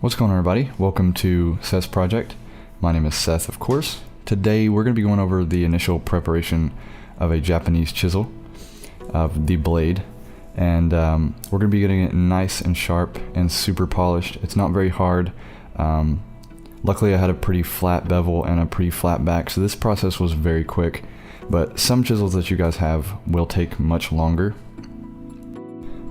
What's going on, everybody? Welcome to Seth's project. My name is Seth, of course. Today we're going to be going over the initial preparation of a Japanese chisel, of the blade, and we're going to be getting it nice and sharp and super polished. It's not very hard. Luckily I had a pretty flat bevel and a pretty flat back, so this process was very quick, but some chisels that you guys have will take much longer.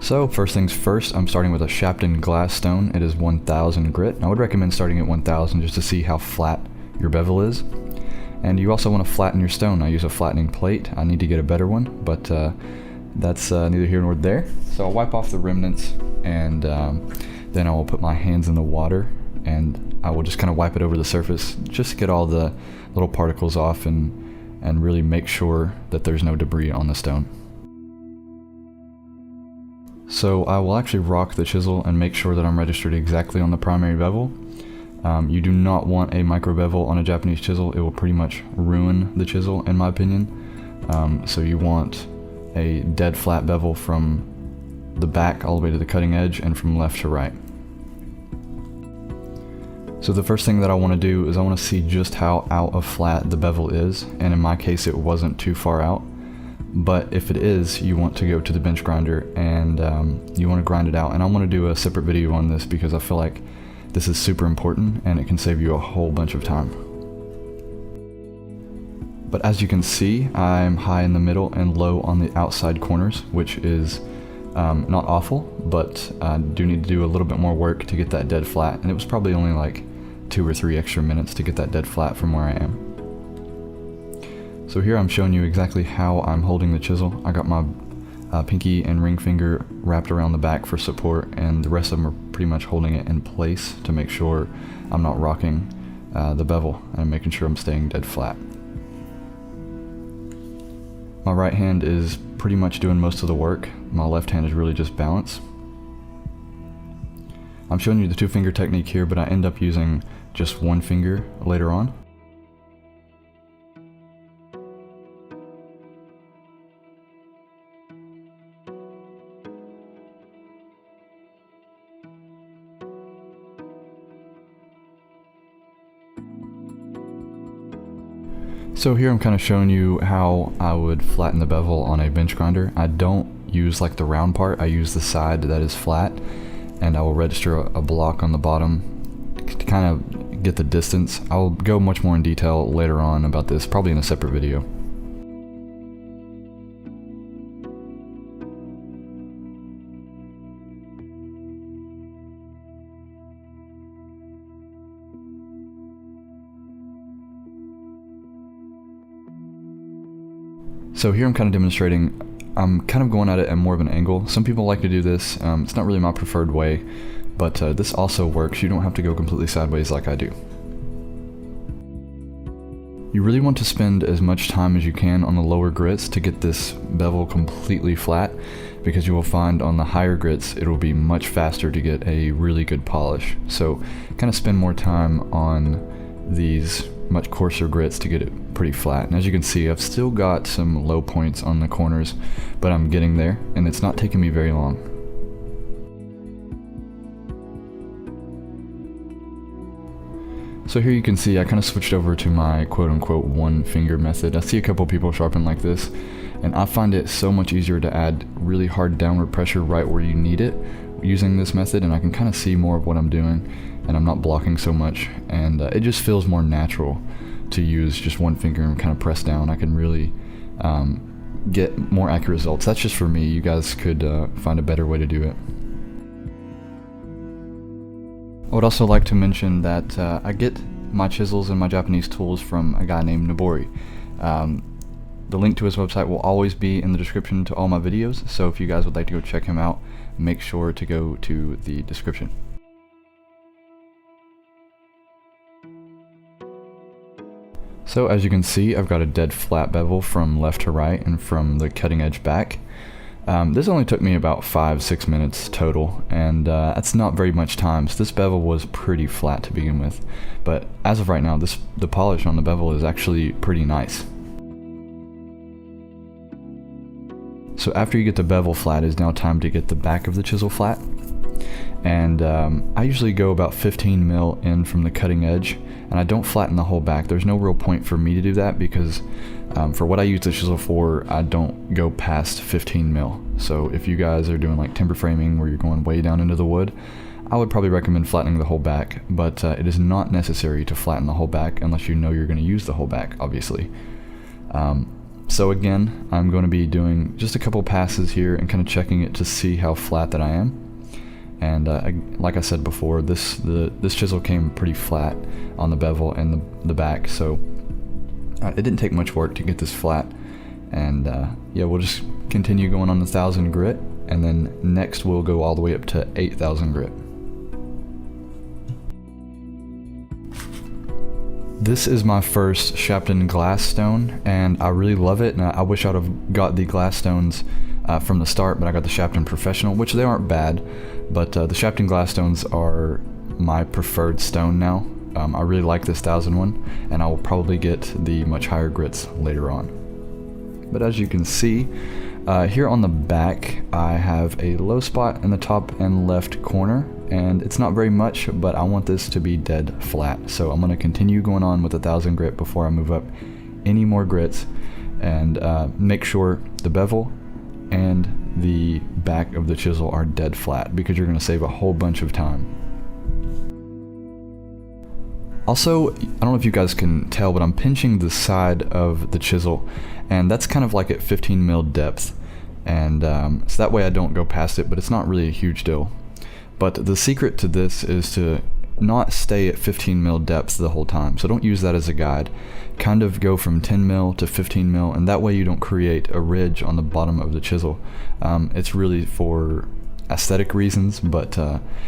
So first things first, I'm starting with a SHARPEN glass stone. It is 1000 grit. I would recommend starting at 1000 just to see how flat your bevel is. And you also want to flatten your stone. I use a flattening plate. I need to get a better one, but that's neither here nor there. So I'll wipe off the remnants, and then I will put my hands in the water and I will just kind of wipe it over the surface just to get all the little particles off and really make sure that there's no debris on the stone. So I will actually rock the chisel and make sure that I'm registered exactly on the primary bevel. You do not want a micro bevel on a Japanese chisel. It will pretty much ruin the chisel, in my opinion. So you want a dead flat bevel from the back all the way to the cutting edge and from left to right. So the first thing that I want to do is I want to see just how out of flat the bevel is, and in my case it wasn't too far out. But if it is, you want to go to the bench grinder and you want to grind it out. And I want to do a separate video on this because I feel like this is super important and it can save you a whole bunch of time. But as you can see, I'm high in the middle and low on the outside corners, which is not awful, but I do need to do a little bit more work to get that dead flat. And it was probably only like 2 or 3 extra minutes to get that dead flat from where I am. So here I'm showing you exactly how I'm holding the chisel. I got my pinky and ring finger wrapped around the back for support, and the rest of them are pretty much holding it in place to make sure I'm not rocking the bevel and making sure I'm staying dead flat. My right hand is pretty much doing most of the work. My left hand is really just balance. I'm showing you the 2-finger technique here, but I end up using just 1 finger later on. So here I'm kind of showing you how I would flatten the bevel on a bench grinder. I don't use like the round part, I use the side that is flat, and I will register a block on the bottom to kind of get the distance. I'll go much more in detail later on about this, probably in a separate video. So here I'm kind of demonstrating, I'm kind of going at it at more of an angle. Some people like to do this, it's not really my preferred way, but this also works. You don't have to go completely sideways like I do. You really want to spend as much time as you can on the lower grits to get this bevel completely flat, because you will find on the higher grits it will be much faster to get a really good polish. So kind of spend more time on these much coarser grits to get it pretty flat. And as you can see, I've still got some low points on the corners, but I'm getting there, and it's not taking me very long. So here you can see I kind of switched over to my quote-unquote 1-finger method. I see a couple people sharpen like this, and I find it so much easier to add really hard downward pressure right where you need it using this method, and I can kind of see more of what I'm doing, and I'm not blocking so much, and it just feels more natural to use just 1 finger and kind of press down. I can really get more accurate results. That's just for me. You guys could find a better way to do it. I would also like to mention that I get my chisels and my Japanese tools from a guy named Nobori. The link to his website will always be in the description to all my videos, so if you guys would like to go check him out, make sure to go to the description. So as you can see, I've got a dead flat bevel from left to right and from the cutting edge back. This only took me about 5-6 minutes total, and that's not very much time, so this bevel was pretty flat to begin with. But as of right now, the polish on the bevel is actually pretty nice. So after you get the bevel flat, it's now time to get the back of the chisel flat. And I usually go about 15 mil in from the cutting edge, and I don't flatten the whole back. There's no real point for me to do that because for what I use the chisel for, I don't go past 15 mil. So if you guys are doing like timber framing where you're going way down into the wood, I would probably recommend flattening the whole back, but it is not necessary to flatten the whole back unless you know you're going to use the whole back, obviously. So again, I'm going to be doing just a couple passes here and kind of checking it to see how flat that I am. And like I said before, this chisel came pretty flat on the bevel and the back, so it didn't take much work to get this flat. And yeah, we'll just continue going on 1,000 grit, and then next we'll go all the way up to 8,000 grit. This is my first SHARPEN glass stone, and I really love it, and I wish I'd have got the glass stones from the start, but I got the SHARPEN Professional, which they aren't bad, but the SHARPEN glass stones are my preferred stone now. I really like this 1,000 one, and I will probably get the much higher grits later on. But as you can see, here on the back, I have a low spot in the top and left corner, and it's not very much, but I want this to be dead flat. So I'm going to continue going on with 1,000 grit before I move up any more grits, and make sure the bevel and the back of the chisel are dead flat, because you're going to save a whole bunch of time. Also, I don't know if you guys can tell, but I'm pinching the side of the chisel, and that's kind of like at 15 mil depth, and so that way I don't go past it, but it's not really a huge deal. But the secret to this is to not stay at 15 mil depth the whole time, so don't use that as a guide. Kind of go from 10 mil to 15 mil, and that way you don't create a ridge on the bottom of the chisel. It's really for aesthetic reasons, but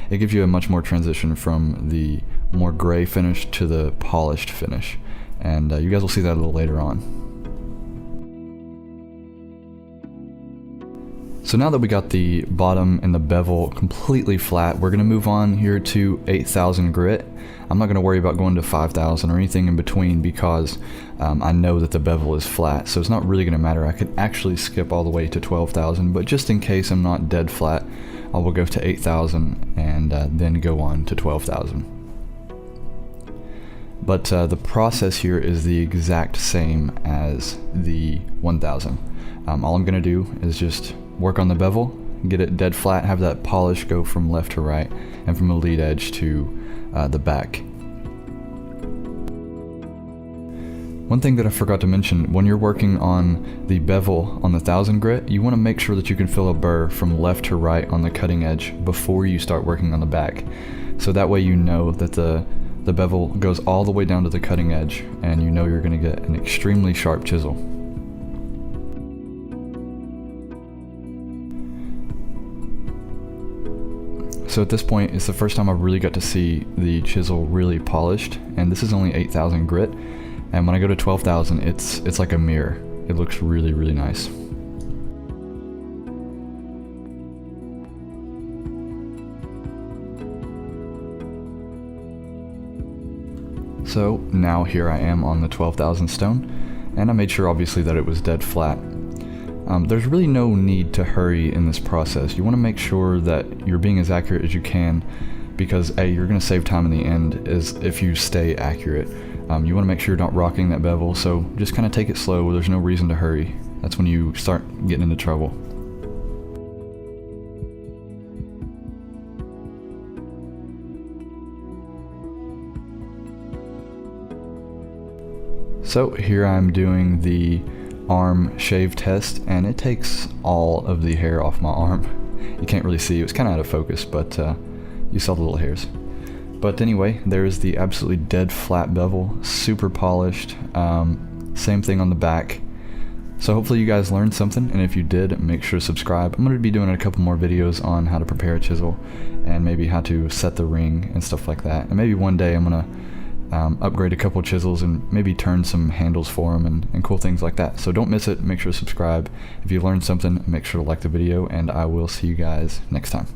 it gives you a much more transition from the more gray finish to the polished finish, and you guys will see that a little later on. So now that we got the bottom and the bevel completely flat, we're going to move on here to 8,000 grit. I'm not going to worry about going to 5,000 or anything in between, because I know that the bevel is flat, so it's not really going to matter. I could actually skip all the way to 12,000, but just in case I'm not dead flat, I will go to 8,000 and then go on to 12,000. But the process here is the exact same as the 1,000. All I'm going to do is just work on the bevel, get it dead flat, have that polish go from left to right, and from the lead edge to the back. One thing that I forgot to mention, when you're working on the bevel on the 1,000 grit, you want to make sure that you can fill a burr from left to right on the cutting edge before you start working on the back. So that way you know that the bevel goes all the way down to the cutting edge, and you know you're going to get an extremely sharp chisel. So at this point, it's the first time I really got to see the chisel really polished, and this is only 8,000 grit, and when I go to 12,000, it's like a mirror. It looks really, really nice. So now here I am on the 12,000 stone, and I made sure obviously that it was dead flat. There's really no need to hurry in this process. You want to make sure that you're being as accurate as you can, because A, you're going to save time in the end is if you stay accurate. You want to make sure you're not rocking that bevel, so just kind of take it slow. There's no reason to hurry. That's when you start getting into trouble. So here I'm doing the arm shave test, and it takes all of the hair off my arm. You can't really see, it was kind of out of focus, but you saw the little hairs. But anyway, there's the absolutely dead flat bevel, super polished. Same thing on the back. So hopefully you guys learned something, and if you did, make sure to subscribe. I'm going to be doing a couple more videos on how to prepare a chisel, and maybe how to set the ring and stuff like that. And maybe one day I'm going to upgrade a couple chisels and maybe turn some handles for them and cool things like that. So don't miss it. Make sure to subscribe. If you learned something, make sure to like the video, and I will see you guys next time.